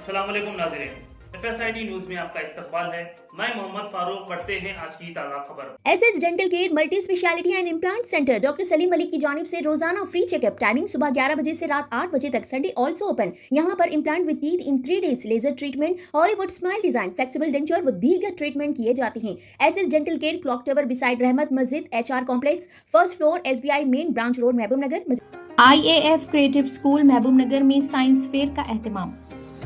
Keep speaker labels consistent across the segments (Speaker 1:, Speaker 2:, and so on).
Speaker 1: अस्सलाम वालेकुम नाज़रीन, FSID न्यूज में आपका इस्तकबाल है। मैं मोहम्मद फारूक। पढ़ते हैं आज की ताज़ा खबर।
Speaker 2: SS dental care multi speciality and implant centre doctor Salim Malik की जानिब से रोजाना फ्री चेकअप। टाइमिंग सुबह 11 बजे से रात 8 बजे तक। Sunday also open. यहाँ पर implant with teeth in 3 days, laser treatment, Hollywood smile design, flexible denture व दीगर ट्रीटमेंट किए जाते हैं। SS dental care, clock tower beside Rahmat Masjid, HR complex, first floor, SBI main branch road, Mahbub Nagar.
Speaker 3: IAF creative school महबूब नगर में science fair का एहतमाम।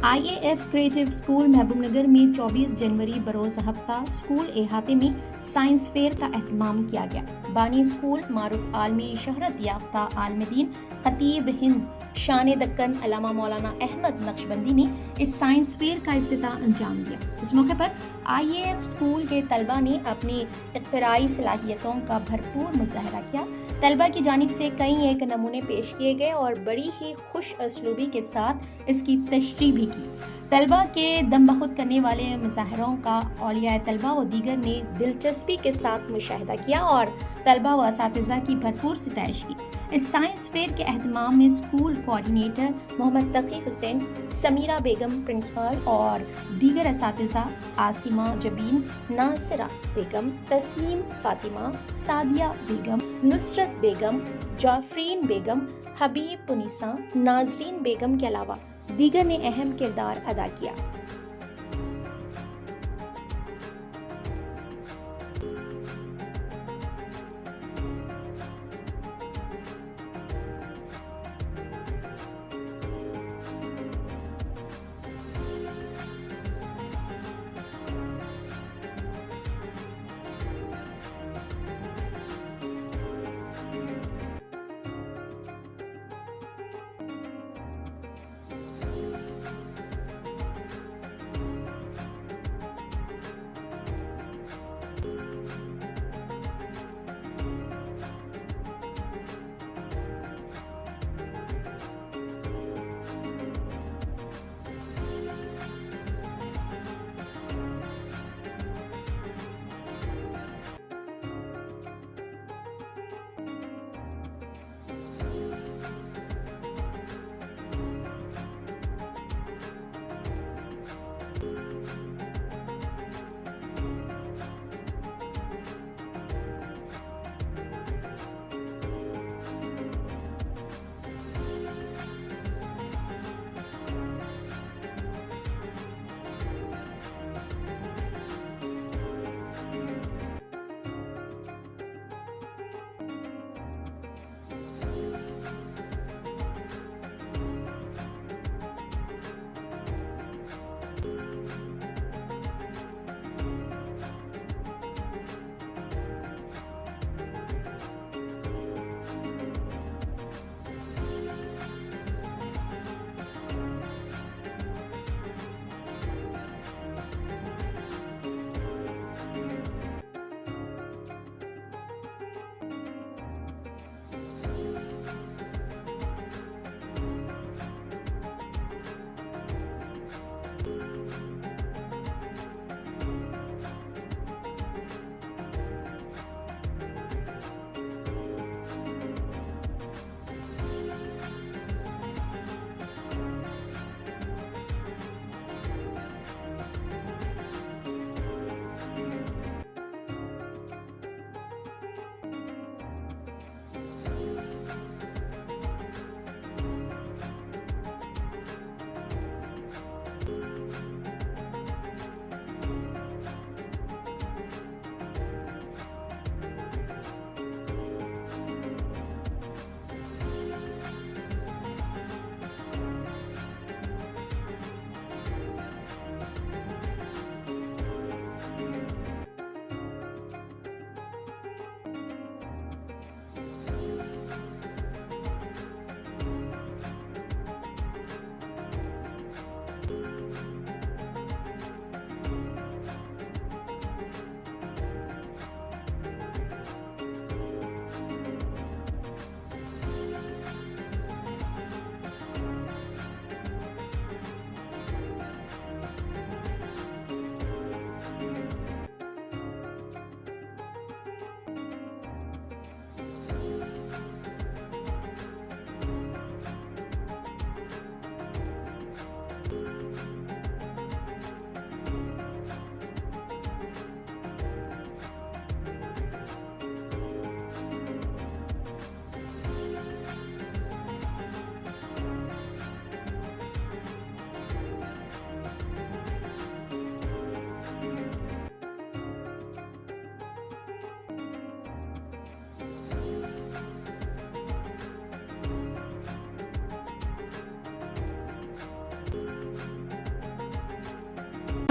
Speaker 3: IAF creative school महबूब नगर में 24 जनवरी बरोज हफ्ता school अहाते में साइंस फेयर का एहतमाम किया गया। बानी स्कूल मारूफ आलमी शहरत याफ्ता आलमदीन खतीब हिंद शान दक्कन अल्लामा मौलाना अहमद नक्शबंदी ने इस साइंस फेयर का इफ्तिताह अंजाम दिया। इस मौके पर IAF स्कूल के तलबा ने अपनी इख्तिराई सलाहियतों का भरपूर मुजाहरा किया। तलबा की जानिब से कई एक नमूने पेश किए गए और बड़ी ही खुश असलूबी के साथ इसकी तशरीह भी की। तलबा के दम बखुद करने वाले मुजाहरों का औलिया तलबा व दीगर ने दिलचस्पी के साथ मुशाहिदा किया और तलबा व असातिज़ा की भरपूर सिताइश की। इस साइंस फेयर के एहतमाम में स्कूल कोऑर्डिनेटर मोहम्मद तकी हुसैन, समीरा बेगम प्रिंसिपल और दीगर असातिज़ा आसिमा जबीन, नासिरा बेगम, तस्लीम फातिमा, सादिया बेगम, नुसरत बेगम, जाफरीन बेगम, हबीब पुनीसा, नाजरीन बेगम के अलावा दीगर ने अहम किरदार अदा किया।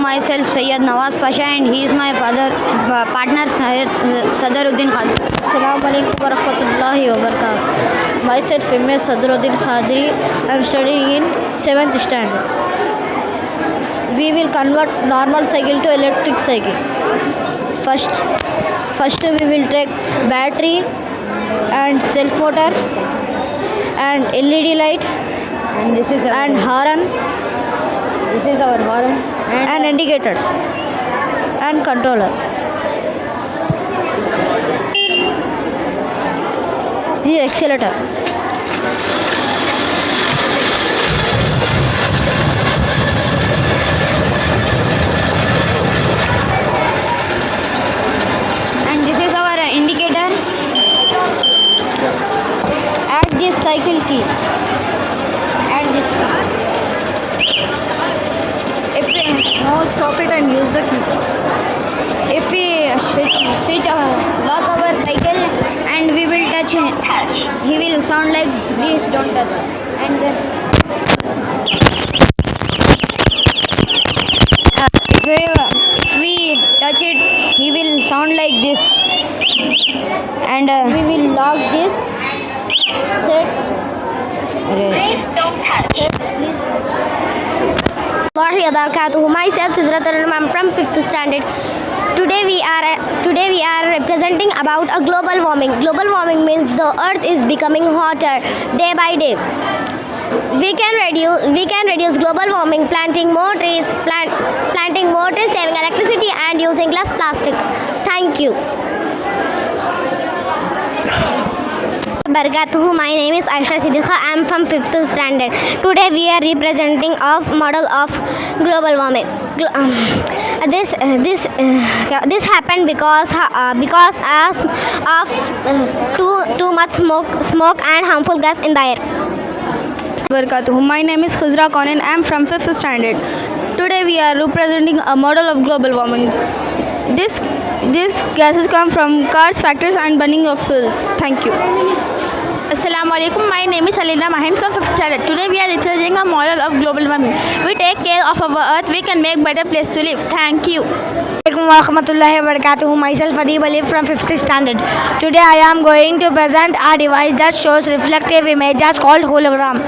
Speaker 4: Myself Sayyid Nawaz Pasha and he is my partner Syed Sadaruddin Khadri.
Speaker 5: Assalamu alaikum warahmatullahi wabarakatuh. Myself M.S. Sadaruddin Khadri. I am studying in 7th standard. We will convert normal cycle to electric cycle. First we will take battery and self motor and LED light
Speaker 4: And this is
Speaker 5: and horn
Speaker 4: our horn
Speaker 5: and indicators and controller. This is accelerator.
Speaker 4: and this is our indicator.
Speaker 5: Add this cycle key. Add this key. Now stop it and use the key.
Speaker 4: If we lock our cycle and we will touch him, he will sound like please don't touch. And if we touch it, he will sound like this. And
Speaker 5: We will lock this. Set. Myself Sidrat Aranam. I'm from 5th standard. Today we are representing about a global warming. Global warming means the earth is becoming hotter day by day. We can reduce global warming planting more trees, saving electricity and using less plastic. Thank you. Barakatuhu. My name is Aisha Siddiqa. I am from 5th standard. Today we are representing of model of global warming. This happened because of too much smoke and harmful gas in the air.
Speaker 6: Barakatuhu. My name is Khuzra Konen. I am from 5th standard. Today we are representing a model of global warming. These gases come from cars, factories and burning of fuels. Thank you.
Speaker 7: Assalamu alaikum. My name is Alina Mahin from 5th standard. Today we are representing a model of global warming. We take care of our earth, we can make better place to live. Thank you.
Speaker 5: Assalamualaikum warahmatullahi wabarakatuh. Myself Adib Ali from 5th standard. Today I am going to present a device that shows reflective images called hologram.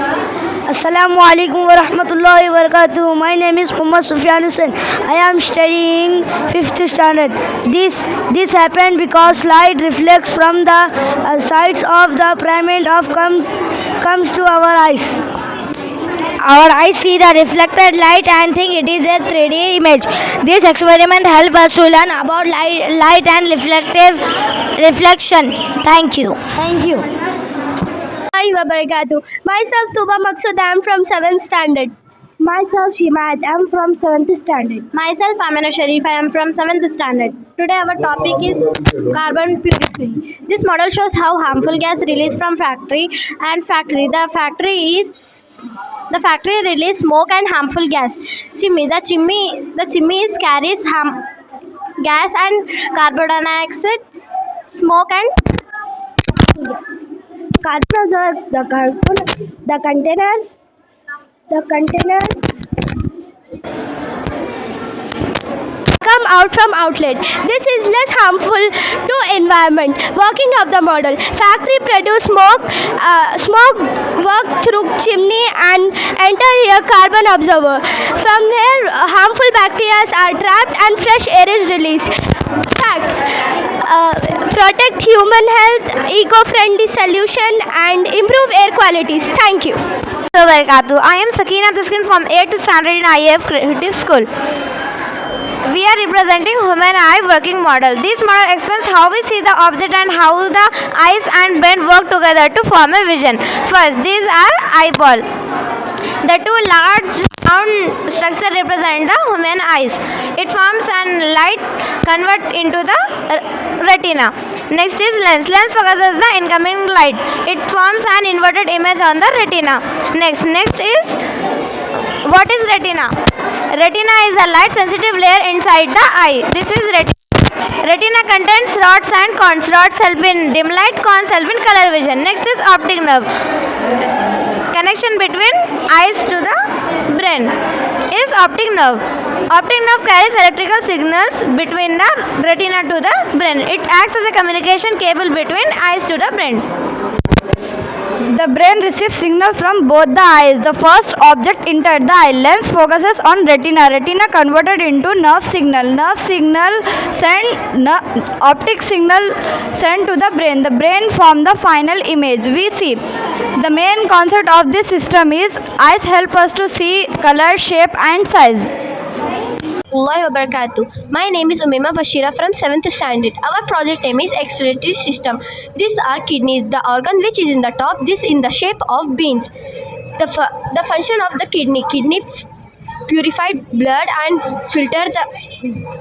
Speaker 5: Assalamualaikum warahmatullahi wabarakatuh. My name is Muhammad Sufyan Hussain. I am studying 5th standard. This happened because light reflects from the sides of the pyramid of comes to our eyes. Our eyes see the reflected light and think it is a 3D image. This experiment helps us to learn about light and reflection. Thank you.
Speaker 7: Myself Tuba Maksud. I am from 7th standard.
Speaker 5: Myself Shimat. I am from 7th standard.
Speaker 7: Myself Amina Sharif. I am from 7th standard. Today our topic is carbon purification. This model shows how harmful gas released from factory. The factory release smoke and harmful gas. The chimney carries gas and carbon dioxide, smoke and
Speaker 5: Carbon the container
Speaker 7: come out from outlet. This is less harmful to environment. Working of the model. Factory produce smoke work through chimney and enter here carbon absorber. From there harmful bacteria are trapped and fresh air is released. Facts. Protect human health, eco-friendly solution and improve air qualities. Thank you.
Speaker 5: I am Sakina Diskin from 8th standard in IAF Creative School. We are representing human eye working model. This model explains how we see the object and how the eyes and brain work together to form a vision. First, these are eyeball. The two large round structure represent the human eyes. It forms and light convert into the retina. Next is lens. Lens focuses the incoming light. It forms an inverted image on the retina. Next is what is retina? Retina is a light sensitive layer inside the eye. This is retina. Retina contains rods and cones. Rods help in dim light, cones help in color vision. Next is optic nerve. Connection between eyes to the brain is optic nerve. Optic nerve carries electrical signals between the retina to the brain. It acts as a communication cable between eyes to the brain.
Speaker 6: The brain receives signal from both the eyes. The first object entered the eye. Lens focuses on retina. Retina converted into nerve signal. Nerve signal optic signal sent to the brain. The brain form the final image we see. The main concept of this system is eyes help us to see color, shape and size.
Speaker 7: Warahmatullahi wabarakatuh. My name is Umima Bashira from 7th standard. Our project name is excretory system. These are kidneys, the organ which is in the top, this in the shape of beans. The function of the kidney purify blood and filter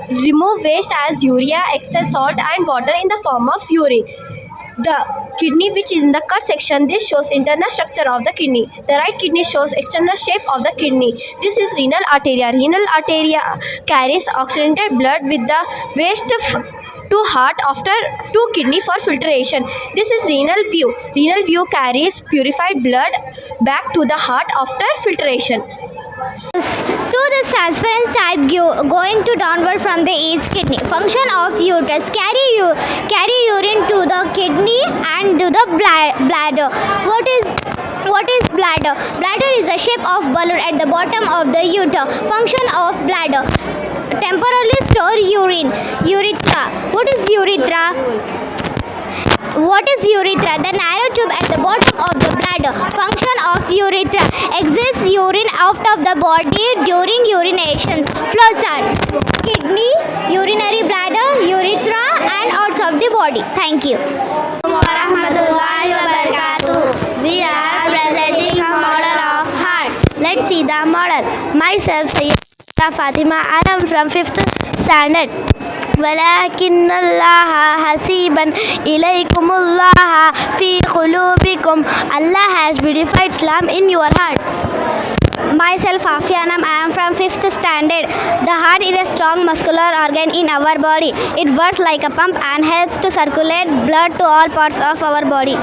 Speaker 7: remove waste as urea, excess salt and water in the form of urine. The kidney which is in the cut section, this shows internal structure of the kidney. The right kidney shows external shape of the kidney. This is renal arteria. Renal arteria carries oxygenated blood with the waste to heart after to kidney for filtration. This is renal view. Renal view carries purified blood back to the heart after filtration.
Speaker 4: To this transparent type going to downward from the each kidney. Function of uterus: carry urine to the kidney and to the bladder. What is bladder? Bladder is the shape of balloon at the bottom of the uterus. Function of bladder: temporarily store urine. Urethra. What is urethra? The narrow tube at the bottom of the bladder. Function of urethra: exits urine out of the body during urination. Flowchart: kidney, urinary bladder, urethra and out of the body. Thank you. Warahmatullahi wabarakatuh. We are presenting a model of heart. Let's see the model. Myself, Sayyida Fatima. I am from 5th standard. ولكن الله حسيبا إليكم الله في قلوبكم. Allah has beautified Islam in your hearts. Myself, Afianam. I am from 5th standard. The heart is a strong muscular organ in our body. It works like a pump and helps to circulate blood to all parts of our body.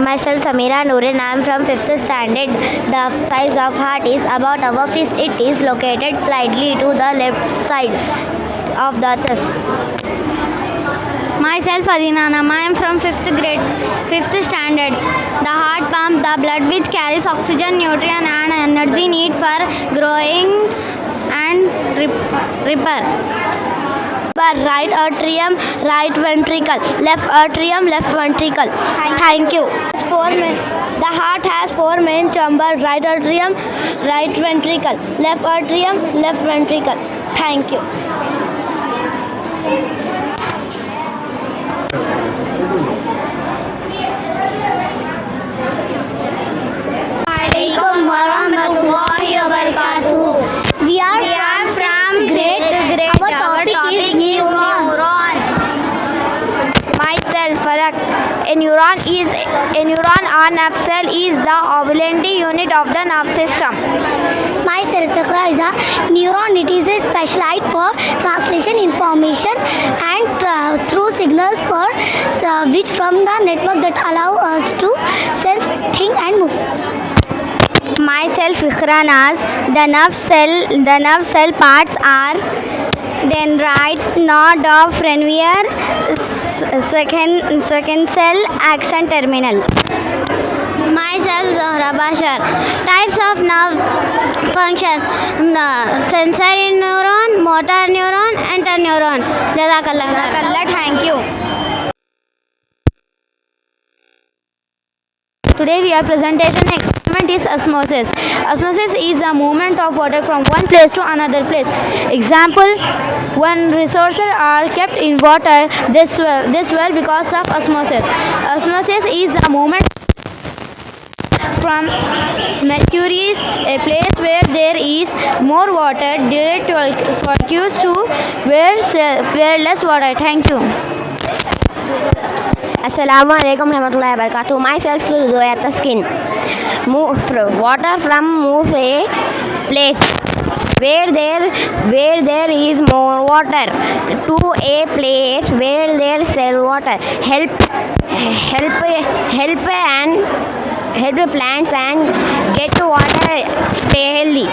Speaker 4: Myself, Samira Noorin. I am from 5th standard. The size of heart is about our fist. It is located slightly to the left side of the chest. Myself, Adinanam. I am from 5th standard. The heart pumps the blood which carries oxygen, nutrient and energy needed for growing and repair. Right atrium, right ventricle. Left atrium, left ventricle. Thank you. The heart has 4 main chambers: right atrium, right ventricle, left atrium, left ventricle. Thank you. Assalamualaikum warahmatullahi wabarakatuh. We are from grade. Our topic is neuron. Myself, Falak. A neuron or nerve cell is the ovulatory unit of the nerve system. Myself, Iqra, is a neuron. It is a specialized for translation information and through signals for which from the network that allow us to sense, think and move. Myself, Iqra Naz. The nerve cell parts are dendrite, node of Ranvier, second cell, axon terminal. Myself, Zohra Bashar. Types of nerve functions: sensory neuron, motor neuron, interneuron. Jazakallah. Thank you. Today we are presenting an experiment is osmosis. Osmosis is the movement of water from one place to another place. Example: when resources are kept in water, they swell because of osmosis. Osmosis is the movement from mercury, a place where there is more water, direct to aqueous to where less water. Thank you. Assalamualaikum warahmatullahi wabarakatuh. Myself, Zoya Taskin. Water move a place where there is more water to a place where there is water. Help plants and get water. Stay healthy.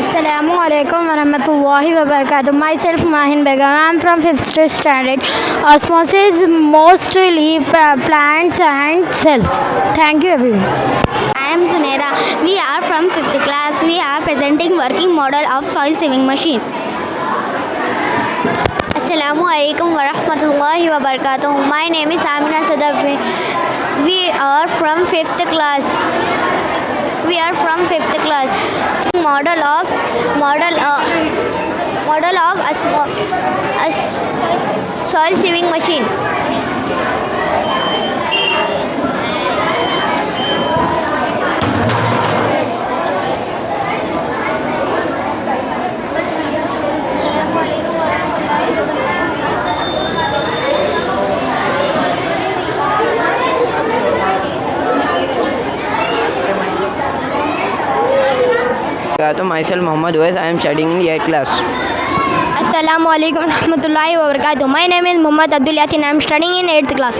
Speaker 4: Assalamu
Speaker 8: Assalamualaikum warahmatullahi wabarakatuh. Myself Mahin Begum. I am from 5th standard. Osmosis mostly plants and cells. Thank you everyone.
Speaker 4: I am Zunaira. We are from 5th class. We are presenting working model of soil saving machine. Assalamu alaikum wa rahmatullahi wa barakatuh. My name is Amina Sadafi. We are from 5th class. We are from 5th class. Model of soil saving machine.
Speaker 9: Myself Muhammad Wais. I am studying in 8th class.
Speaker 4: Assalamu alaikum warahmatullahi wabarakatuh. My name is Muhammad Abdul Yasin. I am studying in 8th class.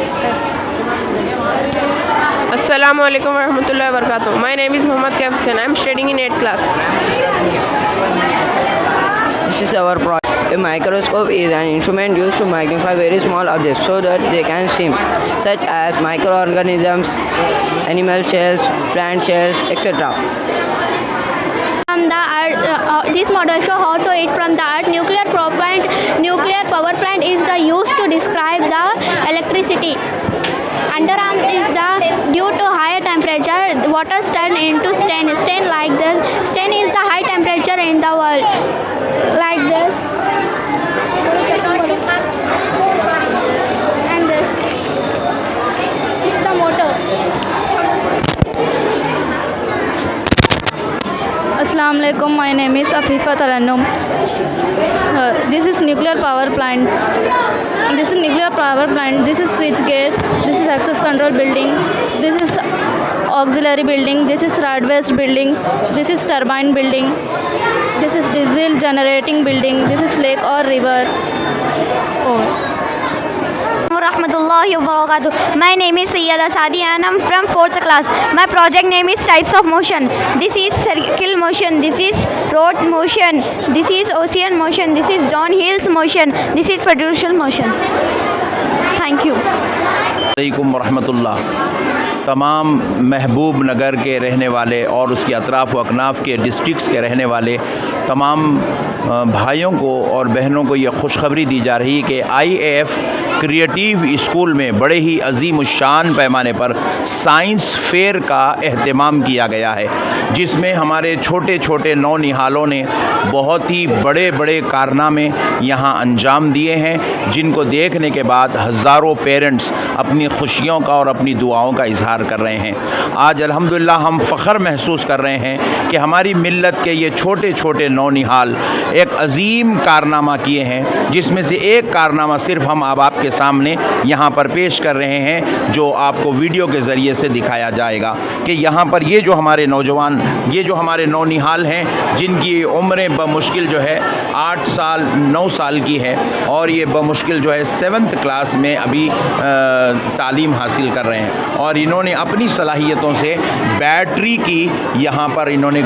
Speaker 10: Assalamu alaikum warahmatullahi wabarakatuh. My name is Muhammad Kaif Hussain. I am studying in 8th class.
Speaker 9: This is our project. A microscope is an instrument used to magnify very small objects so that they can see, such as microorganisms, animal cells, plant cells, etc.
Speaker 7: From the earth, this model show how to eat from the earth. Nuclear power plant is the used to describe the electricity. Underarm is the due to higher temperature, water turn into stain. Stain like this. Stain is the high temperature in the world. Like this. And this. This is the motor.
Speaker 6: Assalamu alaikum. My name is Afifa Tarannum. This is nuclear power plant. This is nuclear power plant. This is switch gear. This is access control building. This is auxiliary building. This is rod waste building. This is turbine building. This is diesel generating building. This is lake or river.
Speaker 4: Rahmatullahi wa barakatuh. My name is Sayyada Sadi and I am from 4th class. My project name is types of motion. This is circle motion. This is road motion. This is ocean motion. This is downhill motion. This is pedestrian motion. Thank you.
Speaker 11: अलैकुम वरहमतुल्लाह। तमाम महबूब नगर के रहने वाले और उसके अतराफ़ व अकनाफ़ के districts के रहने वाले तमाम भाइयों को और बहनों को ये खुशखबरी दी जा रही है कि IAF क्रिएटिव स्कूल में बड़े ही अजीम शान पैमाने पर साइंस फेयर का एहतमाम किया गया है, जिसमें हमारे छोटे छोटे नौनिहालों ने बहुत ही बड़े बड़े कारनामे यहाँ अंजाम दिए हैं, जिनको देखने के बाद हज़ारों पेरेंट्स अपनी खुशियों का और अपनी दुआओं का इजहार कर रहे हैं। आज अल्हम्दुलिल्लाह हम फ़ख्र महसूस कर रहे हैं कि हमारी मिल्लत के ये छोटे छोटे नौनिहाल एक अजीम कारनामा किए हैं, जिसमें से एक कारनामा सिर्फ हम अब आपके सामने यहाँ पर पेश कर रहे हैं, जो आपको वीडियो के ज़रिए से दिखाया जाएगा कि यहाँ पर ये जो हमारे नौजवान, ये जो हमारे नौनिहाल हैं, जिनकी उम्रें बमुश्किल जो है 8 साल 9 साल की है और ये बमुश्किल जो है 7th क्लास में अभी तालीम हासिल कर रहे हैं, और इन्होंने अपनी सलाहियतों से बैटरी की यहाँ पर इन्होंने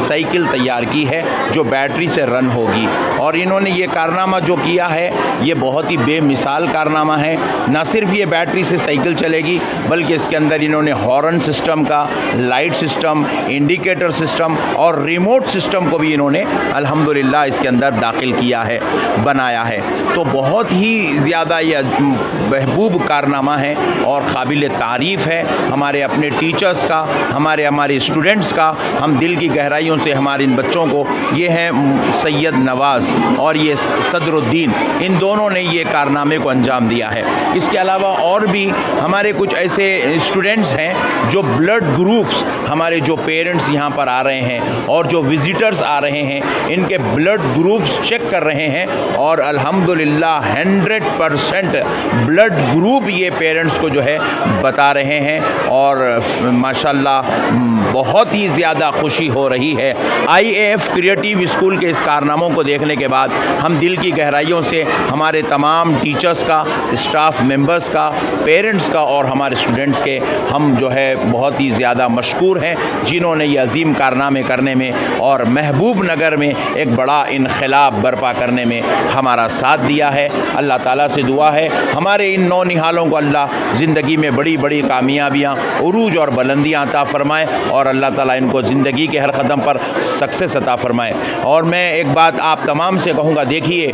Speaker 11: साइकिल तैयार की है जो बैटरी से रन होगी। और इन्होंने ये कारनामा जो किया है ये बहुत ही बेमिसाल कारनामा है। न सिर्फ ये बैटरी से साइकिल चलेगी बल्कि इसके अंदर इन्होंने हॉर्न सिस्टम का, लाइट सिस्टम, इंडिकेटर सिस्टम और रिमोट सिस्टम को भी इन्होंने अल्हम्दुलिल्लाह इसके अंदर दाखिल किया है, बनाया है। तो बहुत ही ज़्यादा ये महबूब कारनामा है और काबिल तारीफ़ है हमारे अपने टीचर्स का, हमारे स्टूडेंट्स का। हम दिल की गहराइयों से हमारे इन बच्चों को, ये हैं सैयद नवाज़ और ये सदरुद्दीन, इन दोनों ने ये कारनामे को अंजाम दिया है। इसके अलावा और भी हमारे कुछ ऐसे स्टूडेंट्स हैं जो ब्लड ग्रुप्स, हमारे जो पेरेंट्स यहाँ पर आ रहे हैं और जो विज़िटर्स आ रहे हैं, इनके ब्लड ग्रुप्स चेक कर रहे हैं और अल्हम्दुलिल्लाह 100% ब्लड ग्रुप ये पेरेंट्स को जो है बता रहे हैं और माशाल्लाह बहुत ही ज़्यादा खुशी हो रही है। IAF क्रिएटिव स्कूल के इस कारनामों को देखने के बाद हम दिल की गहराइयों से हमारे तमाम टीचर्स का, स्टाफ मेंबर्स का, पेरेंट्स का और हमारे स्टूडेंट्स के हम जो है बहुत ही ज़्यादा मशकूर हैं, जिन्होंने ये अजीम कारनामे करने में और महबूब नगर में एक बड़ा इनकलाब बर्पा करने में हमारा साथ दिया है। अल्लाह ताला से दुआ है हमारे इन नौनिहालों को अल्लाह ज़िंदगी में बड़ी बड़ी कामयाबियाँ, उरूज और बुलंदियाँ अता फ़रमाए और अल्लाह ताला इनको ज़िंदगी के हर कदम पर सक्सेस अता फ़रमाए। और मैं एक बात आप तमाम से कहूँगा, देखिए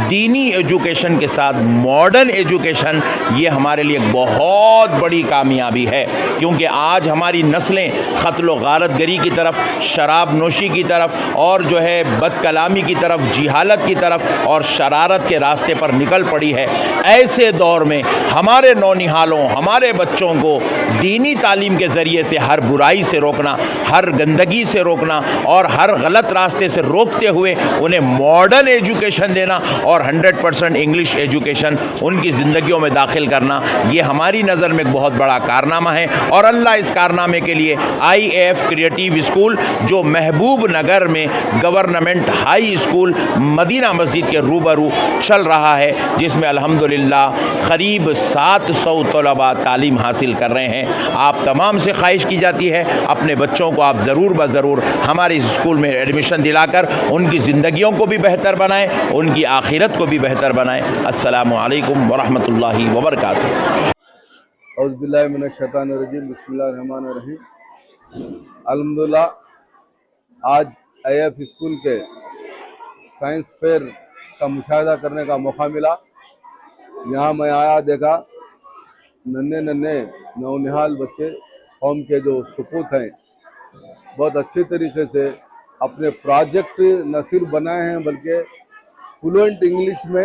Speaker 11: दीनी एजुकेशन के साथ मॉडर्न एजुकेशन ये हमारे लिए बहुत बड़ी कामयाबी है, क्योंकि आज हमारी नस्लें क़त्ल व गारतगरी की तरफ, शराब नोशी की तरफ और जो है बदकलामी की तरफ, जिहालत की तरफ और शरारत के रास्ते पर निकल पड़ी है। ऐसे दौर में हमारे नौनिहालों, हमारे बच्चों को दीनी तालीम के ज़रिए से हर बुराई से रोकना, हर गंदगी से रोकना और हर गलत रास्ते से रोकते हुए उन्हें मॉडर्न एजुकेशन देना और 100% इंग्लिश एजुकेशन उनकी ज़िंदगियों में दाखिल करना, ये हमारी नज़र में एक बहुत बड़ा कारनामा है। और अल्लाह इस कारनामे के लिए IAF क्रिएटिव स्कूल जो महबूब नगर में गवर्नमेंट हाई स्कूल मदीना मस्जिद के रूबरू चल रहा है, जिसमें अल्हम्दुलिल्लाह करीब 700 तलबा तालीम हासिल कर रहे हैं। आप तमाम से ख्वाहिश की जाती है अपने बच्चों को आप ज़रूर ब ज़रूर हमारे इस स्कूल में एडमिशन दिलाकर उनकी ज़िंदगियों को भी बेहतर बनाएं, उनकी आखिरत को भी बेहतर बनाएं। अस्सलामु अलैकुम वरहमतुल्लाहि वबरकातुहू।
Speaker 12: औज़ुबिल्लाहि मिनश्शैतानिर्रजीम, बिस्मिल्लाहिर्रहमानिर्रहीम। अल्हम्दुलिल्लाह आज IAF स्कूल के साइंस फेयर का मुशाहिदा करने का मौका मिला। यहाँ मैं आया, देखा नन्हे नन्हे नौनिहाल बच्चे कौम के जो सपूत हैं बहुत अच्छे तरीके से अपने प्रोजेक्ट न सिर्फ बनाए हैं बल्कि फ्लुएंट इंग्लिश में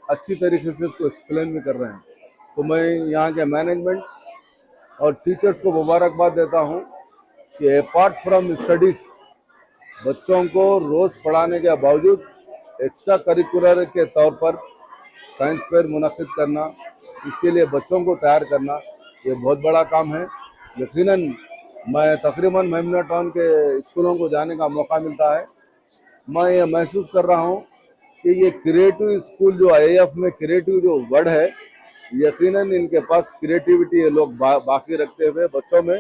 Speaker 12: अच्छी तरीके से उसको एक्सप्लेन भी कर रहे हैं। तो मैं यहाँ के मैनेजमेंट और टीचर्स को मुबारकबाद देता हूँ कि अपार्ट फ्रॉम स्टडीज़ बच्चों को रोज़ पढ़ाने के बावजूद एक्स्ट्रा करिकुलर के तौर पर साइंस फेयर मुनक़िद करना, इसके लिए बच्चों को तैयार करना, ये बहुत बड़ा काम है। यकीनन मैं तकरीबन मेमना टाउन के स्कूलों को जाने का मौका मिलता है। मैं ये महसूस कर रहा हूँ कि ये क्रिएटिव स्कूल जो IAF में क्रिएटिव जो वर्ड है, यकीनन इनके पास क्रिएटिविटी ये लोग बाकी रखते हुए बच्चों में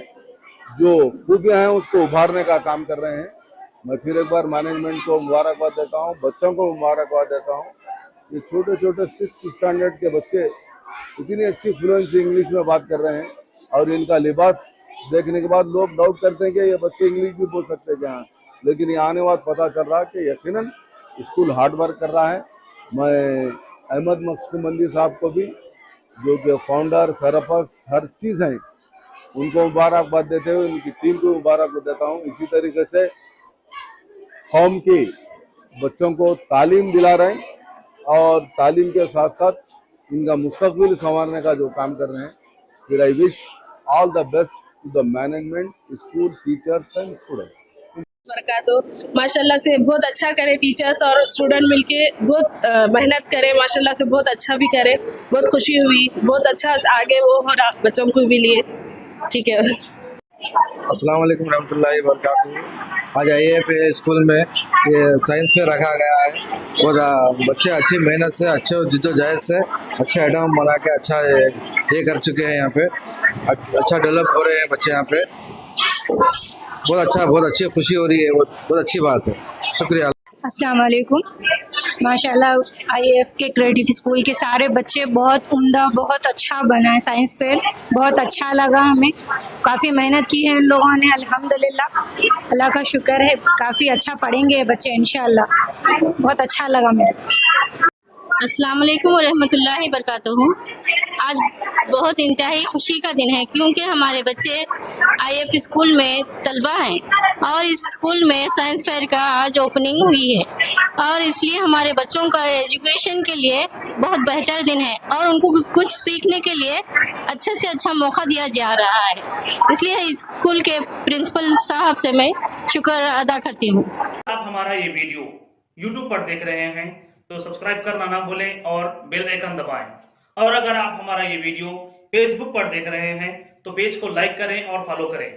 Speaker 12: जो खूबियाँ हैं उसको उभारने का काम कर रहे हैं। मैं फिर एक बार मैनेजमेंट को मुबारकबाद देता हूँ, बच्चों को मुबारकबाद देता हूँ। ये छोटे छोटे 6th स्टैंडर्ड के बच्चे इतनी अच्छी फ्लुएंसी इंग्लिश में बात कर रहे हैं और इनका लिबास देखने के बाद लोग डाउट करते हैं कि ये बच्चे इंग्लिश भी बोल सकते हैं क्या, लेकिन ये आने बाद पता चल रहा है कि यकीनन स्कूल हार्ड वर्क कर रहा है। मैं अहमद मकसूमंदी साहब को भी, जो कि फाउंडर, सरपस हर चीज़ हैं, उनको मुबारकबाद देते हुए उनकी टीम को मुबारकबाद देता हूँ। इसी तरीके से कौम की बच्चों को तालीम दिला रहे हैं और तालीम के साथ साथ इनका मुस्तकबिल संवारने का जो काम कर रहे हैं। फिर I wish all the best to the management, school, teachers and students.
Speaker 13: माशाल्लाह से बहुत अच्छा करे, टीचर्स और स्टूडेंट मिलके बहुत मेहनत करे, माशाल्लाह से बहुत अच्छा भी करे। बहुत खुशी हुई, बहुत अच्छा आगे वो हो रहा बच्चों को भी लिए। ठीक है,
Speaker 14: अस्सलाम वालेकुम रहमतुल्लाहि व बरकातुहू। आज IAF स्कूल में ये साइंस फेयर रखा गया है और बच्चे अच्छी मेहनत से, अच्छे जिद्दोजहद से अच्छे आइटम बना के अच्छा ये कर चुके हैं। यहाँ पे अच्छा डेवलप हो रहे हैं बच्चे यहाँ पे। बहुत अच्छा, बहुत अच्छी खुशी हो रही है, बहुत अच्छी बात है। शुक्रिया।
Speaker 13: अस्सलाम वालेकुम। माशाल्लाह IAF के क्रिएटिव स्कूल के सारे बच्चे बहुत उम्दा, बहुत अच्छा बनाए। साइंस फेयर बहुत अच्छा लगा हमें, काफ़ी मेहनत की है इन लोगों ने। अल्हम्दुलिल्लाह, अल्लाह का शुक्र है, काफ़ी अच्छा पढ़ेंगे बच्चे इंशाल्लाह। बहुत अच्छा लगा मेरे। अस्सलाम वालेकुम व रहमतुल्लाहि व बरकातुहू। आज बहुत इंतहाई खुशी का दिन है क्योंकि हमारे बच्चे IAF स्कूल में तलबा हैं और इस स्कूल में साइंस फेयर का आज ओपनिंग हुई है और इसलिए हमारे बच्चों का एजुकेशन के लिए बहुत बेहतर दिन है और उनको कुछ सीखने के लिए अच्छे से अच्छा मौका दिया जा रहा है। इसलिए इस स्कूल के प्रिंसिपल साहब से मैं शुक्र अदा करती हूँ।
Speaker 1: आप हमारा ये वीडियो YouTube पर देख रहे हैं तो सब्सक्राइब करना ना भूलें और बेल आइकन दबाएं। और अगर आप हमारा ये वीडियो Facebook पर देख रहे हैं तो पेज को लाइक करें और फॉलो करें।